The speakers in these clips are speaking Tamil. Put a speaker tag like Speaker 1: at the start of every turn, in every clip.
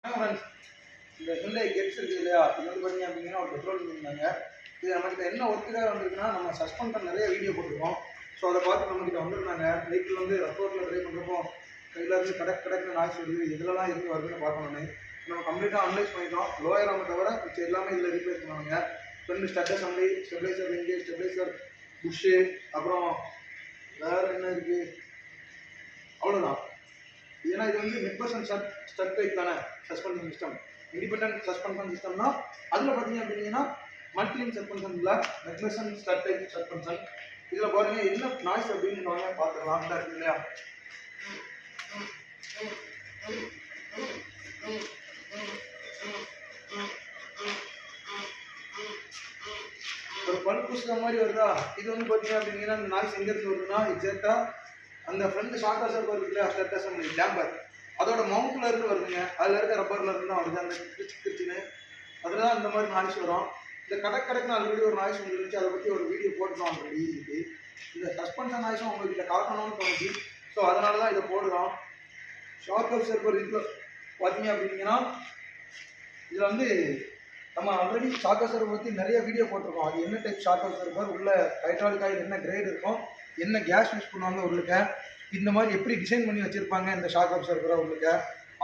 Speaker 1: இந்த ஹிண்டை கெட்ஸ் இருக்கு இல்லையா, இது வந்து பார்த்தீங்க அப்படின்னா ஒரு பெட்ரோல் இருந்தாங்க. இது நம்மகிட்ட என்ன ஒர்க்குக்காக வந்திருக்குன்னா, நம்ம சஸ்பெண்ட் நிறைய வீடியோ போட்டிருக்கோம். ஸோ அதை பார்த்து நம்மகிட்ட வந்திருந்தாங்க. வெஹிக்கிள் வந்து ரஃபோர்ட்டில் ட்ரை பண்ணுறப்போ கையில் இருந்து கடக்கு நாய்ஸ் வருது, இதெல்லாம் இருந்து வருதுன்னு பார்க்கணுன்னு நம்ம கம்ப்ளீட்டாக அனலைஸ் பண்ணிட்டோம். லோயர் ஆமை தவிர மிச்சம் எல்லாமே இதில் ரீப்ளேஸ் பண்ணுவாங்க. Front strut assembly, stabiliser ring, stabiliser bush, அப்புறம் வேறு என்ன இருக்குது, அவ்வளோதான். ஏன்னா இது வந்து 100% ஸ்டட் டைப் தானே சஸ்பென்ஷன் சிஸ்டம். இண்டிபெண்டன்ட் சஸ்பென்ஷன் சிஸ்டம்னா அதில் பார்த்தீங்க அப்படின்னா மல்டிலிங் சஸ்பென்ஷனில் மெக்லசன் ஸ்டட் டைப் சஸ்பென்ஷன். இதில் பாருங்கள் என்ன நாய்ஸ் அப்படின்னு பார்த்துக்கலாம். இந்த இருக்கு இல்லையா, ஒரு பல் புசுக்கிற மாதிரி வருதா. இது வந்து பார்த்தீங்க அப்படின்னா இந்த நாய்ஸ் எங்கேருந்து வருதுன்னா எக்ஸாக்டாக அந்த ஃப்ரெண்டு ஷார்ட் அசர் வருது இல்லையா, ஸ்டட் அசம்பிளி டேம்பர் அதோட மவுண்ட்ல இருந்து வருதுங்க. அதில் இருக்க ரப்பர்ல இருந்து தான் வருது. அந்த கிரிச்சுன்னு அதில் தான் இந்த மாதிரி நாய்ஸ் வரும். இந்த கடற்கடைக்கு ஆல்ரெடி ஒரு நாய்ஸ் வந்துருந்துச்சு, அதை பற்றி ஒரு வீடியோ போட்டுருக்கோம் ஆல்ரெடி. இதுக்கு இந்த சஸ்பென்ஷன் நாய்ஸும் உங்கள்கிட்ட காட்டணும்னு தோணுச்சு. ஸோ அதனால தான் இதை போடுறோம். ஷார்ட் அப்சர்வர் இதில் பார்த்தீங்க அப்படின்னா இதில் வந்து நம்ம ஆல்ரெடி ஷார்ட் அப்சர்வர் பற்றி நிறைய வீடியோ போட்டிருக்கோம். அது என்ன டைப் ஷார்ட் அப்சர்வர், உள்ள ஹைட்ராலிக் ஆயில் என்ன கிரேட் இருக்கும், என்ன கேஸ் யூஸ் பண்ணுவாங்க உள்ளுக்க, இந்த மாதிரி எப்படி டிசைன் பண்ணி வச்சுருப்பாங்க இந்த ஷாக் அப்சர்வரை உள்ளுக்க,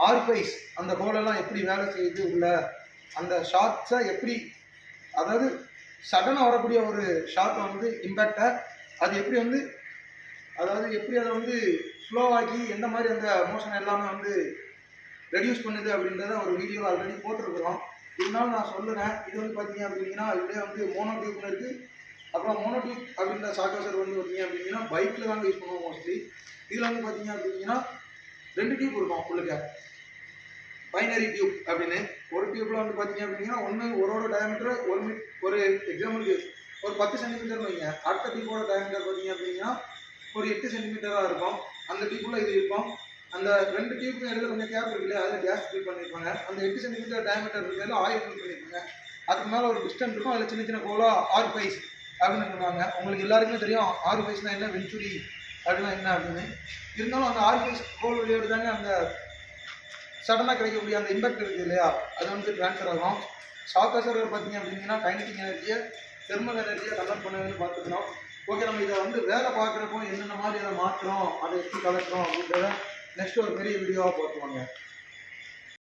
Speaker 1: ஆர்பைஸ் அந்த ஹோலெல்லாம் எப்படி வேலை செய்யுது உள்ள, அந்த ஷார்ட்ஸை எப்படி, அதாவது சடனாக வரக்கூடிய ஒரு ஷார்ட்டை வந்து இம்பேக்டை அது எப்படி வந்து, அதாவது எப்படி அதை வந்து ஸ்லோவாக்கி எந்த மாதிரி அந்த மோஷன் எல்லாமே வந்து ரெடியூஸ் பண்ணுது அப்படின்றத ஒரு வீடியோ ஆல்ரெடி போட்டிருக்கிறோம். இருந்தாலும் நான் சொல்லுறேன். இது வந்து பார்த்தீங்க அப்படின்னா இதுலேயே வந்து மோனோ டியூப்னு இருக்குது. அப்புறம் மோனோ டியூப் அப்படின்ற ஷாக் அப்சர்வர் வந்து பார்த்தீங்க அப்படின்னா பைக்கில் தாங்க யூஸ் பண்ணுவோம் மோஸ்ட்லி. இதில் வந்து பார்த்தீங்க அப்படின்னா 2 டியூப் இருக்கும் உள்ளுக்க, பைனரி டியூப் அப்படின்னு. ஒரு டியூப்பில் வந்து பார்த்தீங்க அப்படின்னா ஒரோட டயமீட்டர் ஒரு எக்ஸாம்பிளுக்கு ஒரு 10 சென்டிமீட்டர் வைங்க. அடுத்த டியூப்போட டயமீட்டர் பார்த்தீங்க அப்படின்னா ஒரு 8 சென்டிமீட்டராக இருக்கும். அந்த டியூப்பில் இது இருக்கும். அந்த 2 டியூப்புக்கு இடையில கொஞ்சம் கேப் இருக்கு இல்லையா, அதில் கேஸ் ஃபில் பண்ணியிருப்பாங்க. அந்த 8 சென்டிமீட்டர் டயமீட்டர் இருக்கிறதுல ஆயில் ஃபில் பண்ணியிருப்பாங்க. அதுக்கு மேலே ஒரு டிஸ்டன்ஸ் இருக்கும். அதில் சின்ன சின்ன கோலாக ஆர்பைஸ் அப்படின்னு சொல்லுவாங்க. உங்களுக்கு எல்லாருக்குமே தெரியும் ஆர்பைஸ்னால் என்ன, வெஞ்சுரி அப்படின்னா என்ன அப்படின்னு. இருந்தாலும் அந்த ஆர்பைஸ் கோல் வழியோடு தாங்க அந்த சடனாக கிடைக்கக்கூடிய அந்த இம்பேக்ட் இருக்குது இல்லையா, அது வந்து ட்ரான்ஸ்ஃபர் ஆகும். ஷாக் அப்சர்வர் பார்த்தீங்க அப்படின்னா கைனடிக் எனர்ஜியை தெர்மல் எனர்ஜியை கன்வெர்ட் பண்ணுதுன்னு பார்த்துக்கணும். ஓகே, நம்ம இதை வந்து வேலை பார்க்குறப்போ என்னென்ன மாதிரி அதை மாற்றுறோம், அதை எப்படி கலக்கிறோம் அப்படின்றத நெக்ஸ்ட் ஒரு பெரிய வீடியோவாக பார்த்துவாங்க.